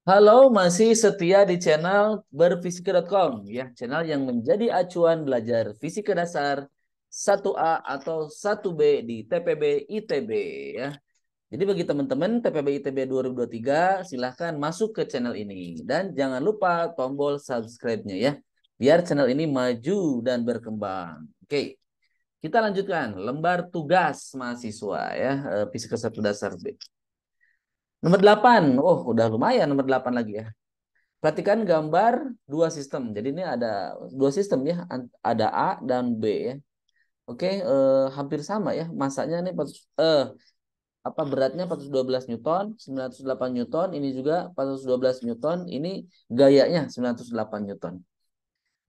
Halo, masih setia di channel berfisika.com ya, channel yang menjadi acuan belajar fisika dasar 1A atau 1B di TPB ITB ya. Jadi bagi teman-teman TPB ITB 2023 silahkan masuk ke channel ini dan jangan lupa tombol subscribe-nya ya, biar channel ini maju dan berkembang. Oke, kita lanjutkan lembar tugas mahasiswa ya, fisika 1 dasar B. Nomor 8, oh udah lumayan nomor 8 lagi ya. Perhatikan gambar dua sistem. Jadi ini ada dua sistem ya, ada A dan B ya. Oke, hampir sama ya. Masanya ini beratnya 412 Newton, 908 Newton, ini juga 412 Newton, ini gayanya 908 Newton.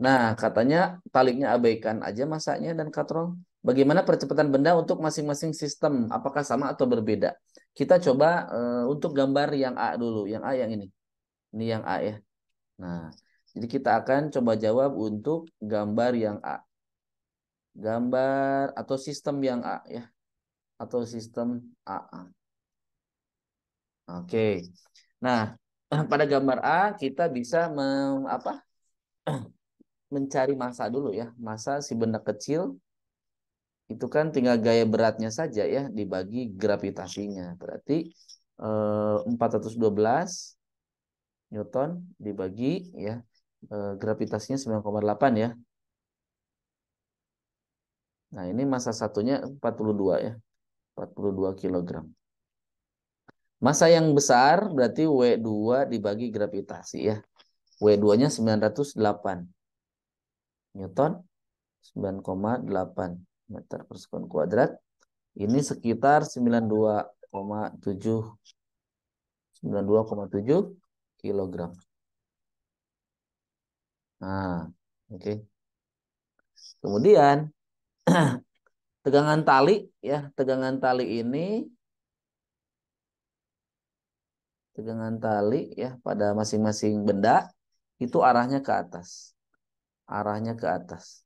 Nah, katanya taliknya abaikan aja masanya dan katrol. Bagaimana percepatan benda untuk masing-masing sistem? Apakah sama atau berbeda? Kita coba untuk gambar yang A dulu, yang A yang ini. Ini yang A ya. Nah, jadi kita akan coba jawab untuk gambar yang A. Gambar atau sistem yang A ya. Atau sistem AA. Oke. Nah, pada gambar A kita bisa mencari massa dulu ya. Massa si benda kecil itu kan tinggal gaya beratnya saja ya dibagi gravitasinya. Berarti 412 Newton dibagi ya, gravitasinya 9,8 ya. Nah, ini massa satunya 42 ya. 42 kilogram. Massa yang besar berarti W2 dibagi gravitasi ya. W2-nya 908 Newton, 9,8 meter per sekon kuadrat. Ini sekitar 92,7 kilogram. Nah, oke. Kemudian tegangan tali ya, tegangan tali ya pada masing-masing benda itu arahnya ke atas. Arahnya ke atas.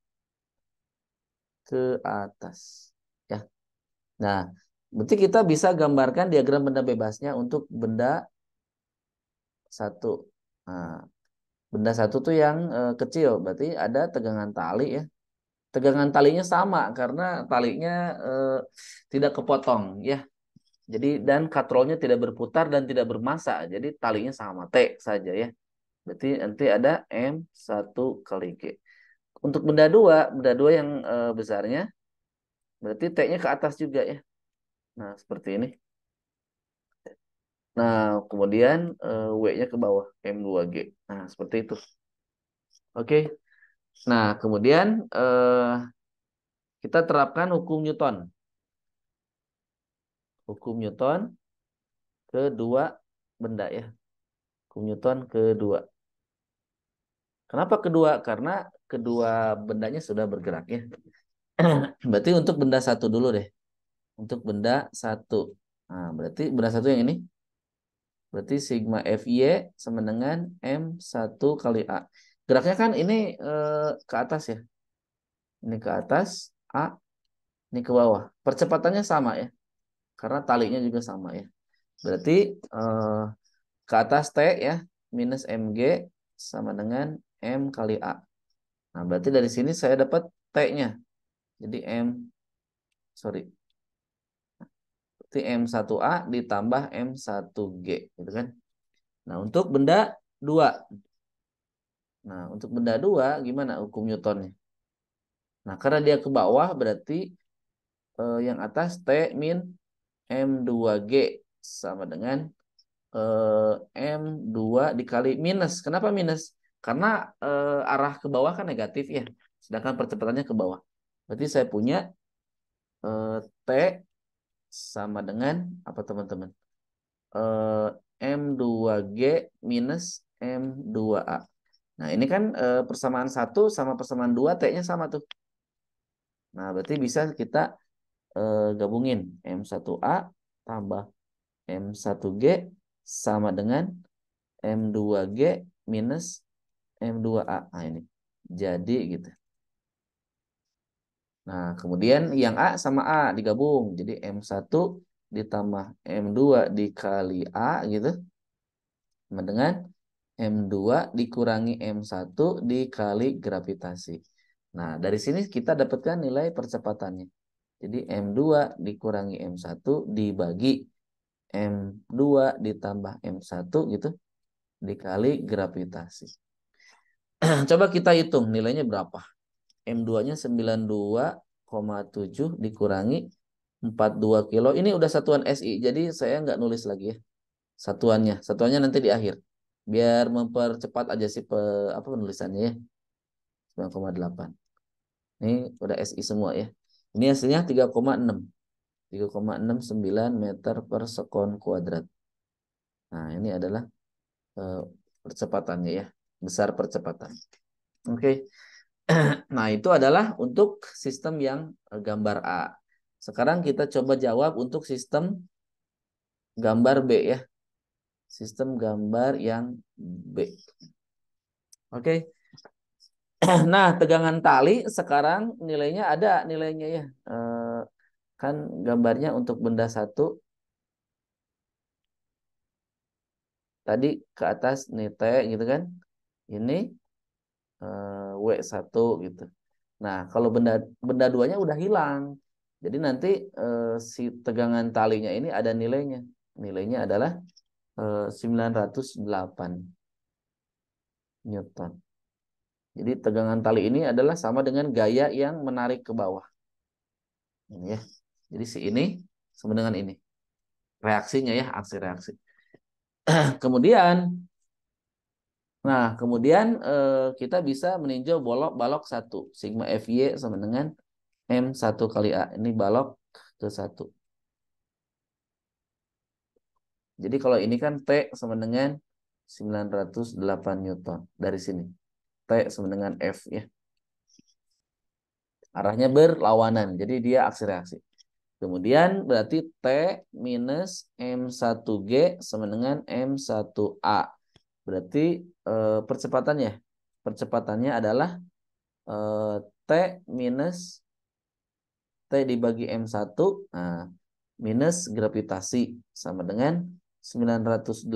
Ke atas. Ya. Nah, berarti kita bisa gambarkan diagram benda bebasnya untuk benda satu. Nah, benda satu tuh yang kecil, berarti ada tegangan tali ya. Tegangan talinya sama karena talinya eh, tidak kepotong ya. Jadi dan katrolnya tidak berputar dan tidak bermassa. Jadi talinya sama T saja ya. Berarti nanti ada M1 kali G. Untuk benda dua yang besarnya berarti T-nya ke atas juga ya. Nah, seperti ini. Nah, kemudian W-nya ke bawah, M2G. Nah, seperti itu. Oke. Nah, kemudian kita terapkan hukum Newton. Hukum Newton kedua benda ya. Hukum Newton kedua. Kenapa kedua? Karena kedua bendanya sudah bergerak ya. Berarti untuk benda satu dulu deh. Untuk benda satu. Nah, berarti benda satu yang ini. Berarti sigma FY sama dengan M1 kali A. Geraknya kan ini ke atas ya. Ini ke atas, A, ini ke bawah. Percepatannya sama ya, karena talinya juga sama ya. Berarti ke atas T ya, minus MG sama dengan M kali A. Nah, berarti dari sini saya dapat T-nya. Jadi sorry. Berarti M1A ditambah M1G. Gitu kan. Nah, untuk benda 2. Nah, untuk benda 2 gimana hukum Newtonnya? Nah, karena dia ke bawah berarti yang atas T min M2G sama dengan M2 dikali minus. Kenapa minus? Karena arah ke bawah kan negatif ya. Sedangkan percepatannya ke bawah. Berarti saya punya T sama dengan apa teman-teman? Eh, M2G minus M2A. Nah, ini kan persamaan 1 sama persamaan 2 T-nya sama tuh. Nah, berarti bisa kita gabungin M1A tambah M1G sama dengan M2G minus M2A. Nah, ini. Jadi gitu. Nah, kemudian yang A sama A digabung. Jadi M1 ditambah M2 dikali A gitu. Sama dengan M2 dikurangi M1 dikali gravitasi. Nah, dari sini kita dapatkan nilai percepatannya. Jadi M2 dikurangi M1 dibagi M2 ditambah M1 gitu dikali gravitasi. Coba kita hitung nilainya berapa. M2-nya 92,7 dikurangi 42 kilo. Ini udah satuan SI, jadi saya nggak nulis lagi ya. Satuannya. Satuannya nanti di akhir. Biar mempercepat aja sih penulisannya ya. 9,8. Ini udah SI semua ya. Ini hasilnya 3,6. 3,69 meter per sekon kuadrat. Nah, ini adalah percepatannya ya. Besar percepatan. Oke. Nah, itu adalah untuk sistem yang gambar A. Sekarang kita coba jawab untuk sistem gambar B ya. Sistem gambar yang B. Oke. Nah, tegangan tali sekarang nilainya ada nilainya ya. Kan gambarnya untuk benda satu tadi ke atas nih T gitu kan. Ini W1 gitu. Nah, kalau benda benda duanya udah hilang. Jadi nanti si tegangan talinya ini ada nilainya. Nilainya adalah 908 Newton. Jadi tegangan tali ini adalah sama dengan gaya yang menarik ke bawah. Ini ya. Jadi si ini sama dengan ini. Reaksinya ya, aksi reaksi. Kemudian kita bisa meninjau balok 1. Sigma FY sama dengan M1 kali A. Ini balok ke 1. Jadi kalau ini kan T sama dengan 908 Newton. Dari sini. T sama dengan F ya. Arahnya berlawanan. Jadi dia aksi reaksi. Kemudian berarti T minus M1G sama dengan M1A. Berarti percepatannya. Percepatannya adalah T minus T dibagi M1 minus gravitasi sama dengan 908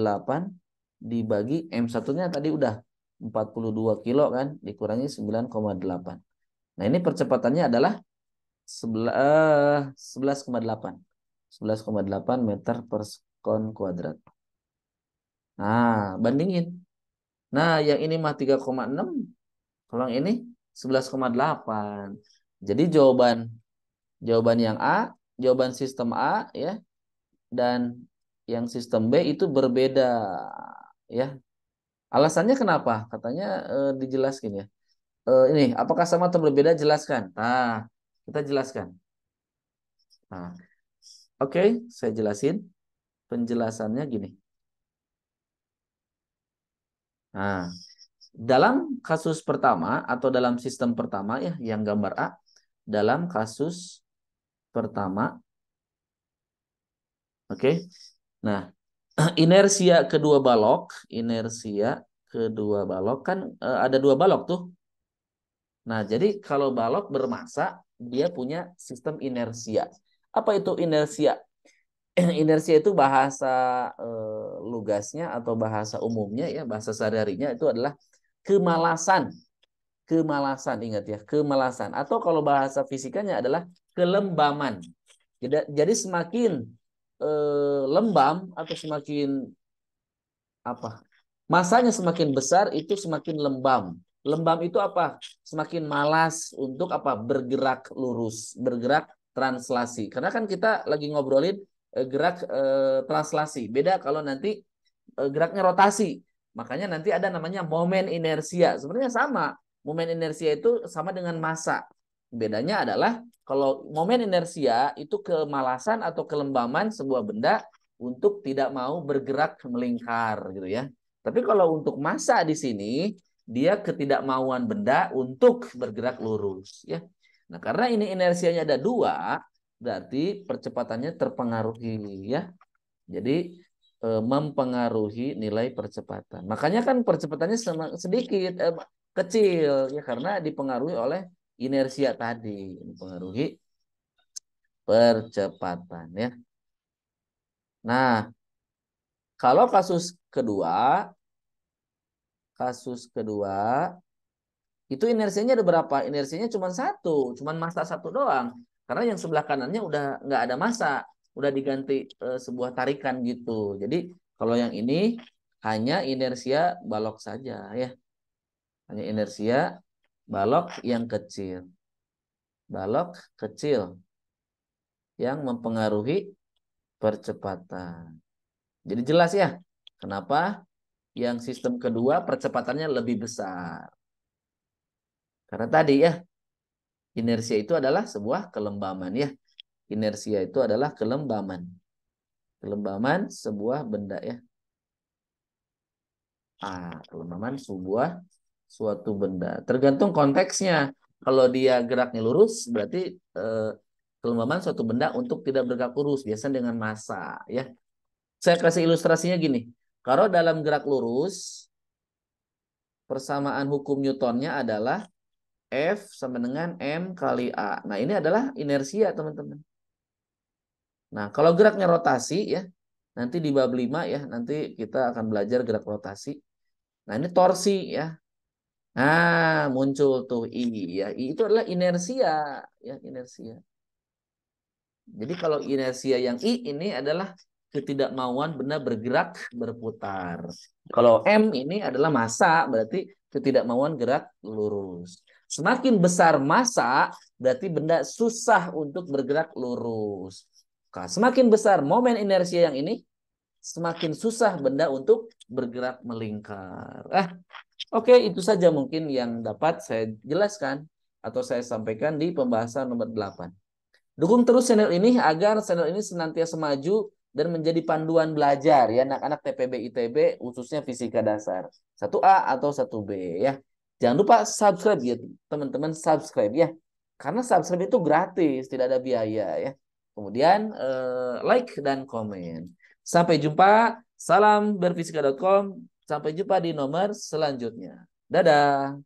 dibagi M1-nya tadi udah 42 kilo kan dikurangi 9,8. Nah, ini percepatannya adalah 11,8 meter per sekon kuadrat. Nah, bandingin. Nah, yang ini mah 3,6, kalau yang ini 11,8. Jadi jawaban yang A, jawaban sistem A ya, dan yang sistem B itu berbeda ya. Alasannya kenapa? Katanya dijelaskan ya. Ini apakah sama atau berbeda? Jelaskan. Nah, kita jelaskan. Nah, oke, saya jelasin. Penjelasannya gini. Nah, dalam kasus pertama atau dalam sistem pertama ya, yang gambar A, dalam kasus pertama, oke. Nah, inersia kedua balok kan ada dua balok tuh. Nah, jadi kalau balok bermasa, dia punya sistem inersia. Apa itu inersia? Inersia itu bahasa lugasnya atau bahasa umumnya ya, bahasa sehari-harinya itu adalah kemalasan. Kemalasan, ingat ya, kemalasan. Atau kalau bahasa fisikanya adalah kelembaman. Jadi semakin lembam atau semakin apa? Masanya semakin besar itu semakin lembam. Lembam itu apa? Semakin malas untuk apa? Bergerak lurus, bergerak translasi. Karena kan kita lagi ngobrolin gerak translasi. Beda kalau nanti geraknya rotasi. Makanya nanti ada namanya momen inersia. Sebenarnya sama. Momen inersia itu sama dengan massa. Bedanya adalah kalau momen inersia itu kemalasan atau kelembaman sebuah benda untuk tidak mau bergerak melingkar gitu ya. Tapi kalau untuk massa di sini dia ketidakmauan benda untuk bergerak lurus ya. Nah, karena ini inersianya ada dua, berarti percepatannya terpengaruhi ya. Jadi mempengaruhi nilai percepatan. Makanya kan percepatannya sedikit kecil ya karena dipengaruhi oleh inersia tadi, mempengaruhi percepatan ya. Nah, kalau kedua itu inersianya ada berapa? Inersianya cuma satu, cuma massa satu doang. Karena yang sebelah kanannya udah nggak ada massa, udah diganti sebuah tarikan gitu. Jadi kalau yang ini hanya inersia balok saja ya, hanya inersia balok yang kecil, balok kecil yang mempengaruhi percepatan. Jadi jelas ya, kenapa yang sistem kedua percepatannya lebih besar. Karena tadi ya, inersia itu adalah sebuah kelembaman ya. Inersia itu adalah kelembaman. Kelembaman sebuah benda ya. Kelembaman sebuah suatu benda. Tergantung konteksnya. Kalau dia geraknya lurus, berarti kelembaman suatu benda untuk tidak bergerak lurus. Biasanya dengan massa ya. Saya kasih ilustrasinya gini. Kalau dalam gerak lurus, persamaan hukum Newtonnya adalah F sama dengan M kali A. Nah, ini adalah inersia, teman-teman. Nah, kalau geraknya rotasi ya, nanti di bab 5 ya, nanti kita akan belajar gerak rotasi. Nah, ini torsi ya. Nah, muncul tuh I ya. I itu adalah inersia ya, inersia. Jadi kalau inersia yang I ini adalah ketidakmauan benda bergerak berputar. Kalau M ini adalah massa, berarti ketidakmauan gerak lurus. Semakin besar massa, berarti benda susah untuk bergerak lurus. Nah, semakin besar momen inersia yang ini, semakin susah benda untuk bergerak melingkar. Oke, itu saja mungkin yang dapat saya jelaskan atau saya sampaikan di pembahasan nomor 8. Dukung terus channel ini agar channel ini senantiasa maju dan menjadi panduan belajar ya anak-anak TPB ITB khususnya fisika dasar 1A atau 1B ya. Jangan lupa subscribe ya teman-teman, subscribe ya. Karena subscribe itu gratis, tidak ada biaya ya. Kemudian like dan komen. Sampai jumpa. Salam berfisika.com. Sampai jumpa di nomor selanjutnya. Dadah.